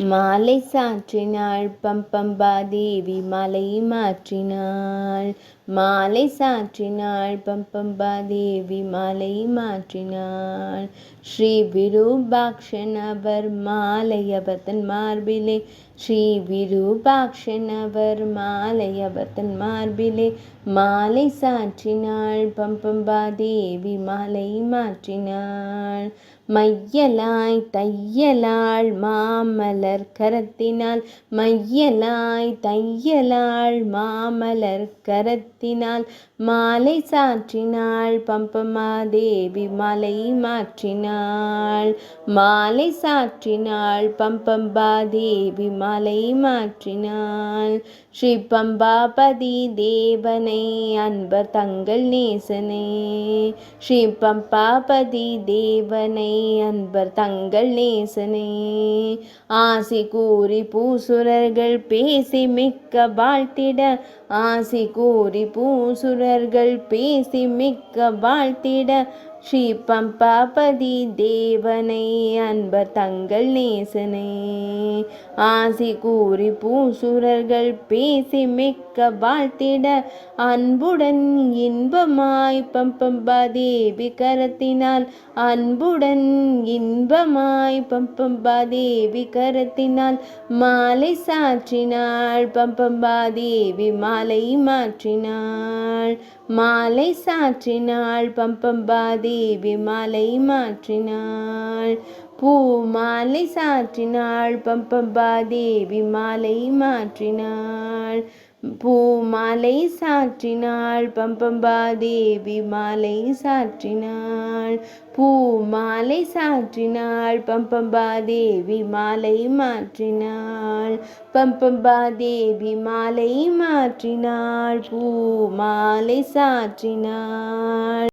மாலை சாற்றினாள் பம்பம்பாதேவி மலை மாற்றினாள். மாலை சாற்றினாள் பம்பம்பாதேவி மலை மாற்றினாள். ஸ்ரீ விருபாக்ஷன் அவர் மாலையவர் தன் மார்பிலே. ஸ்ரீ விருபாக்ஷன் அவர் மாலையவர் தன் மார்பிலே. மாலை சாற்றினாள் பம்பம்பாதேவி மலை மாற்றினாள். மையலாய் தையலாள் மாமலர் கரத்தினால். மையலாய் தையலாள் மாமலர் கரத்தினால். மாலை சாற்றினாள் பம்பமாதேவி மலை மாற்றினாள். மாலை சாற்றினாள் பம்பம்பாதேவி மலை மாற்றினாள். ஸ்ரீ பம்பாபதி தேவனை அன்பர் தங்கள் நேசனே. ஸ்ரீ பம்பாபதி தேவனை அன்பர் தங்கள் நேசனே. ஆசி கூறி பூசுரர்கள் பேசி மிக்க வாழ்த்திட. ஆசி கூறி பூசுரர்கள் பேசி மிக்க வாழ்த்திட. ஸ்ரீ பம்பாபதி தேவனை அன்பர் தங்கள் நேசனே. ஆசி கூறி பூசுரர்கள் பேசி மிக்க வாழ்த்திட. அன்புடன் இன்பமாய் பம்பம்பாதேவி கரத்தினால். அன்புடன் இன்பமாய் பம்பம்பாதேவி கரத்தினால். மாலை சாற்றினாள் பம்பம்பாதேவி மாலை மாற்றினாள். மாலை சாற்றினாள் பம்பம்பாதேவி மாலை மாற்றினாள். பூ மாலை சாற்றினாள் பம்பம்பாதேவி மாலை மாற்றினாள். பூ மாலை சாற்றினாள் பம்பம்பாதேவி மாலை சாற்றினாள். பூ மாலை சாற்றினாள் பம்பம்பாதேவி மாலை மாற்றினாள். பம்பம்பாதேவி மாலை மாற்றினாள். பூ மாலை சாற்றினாள்.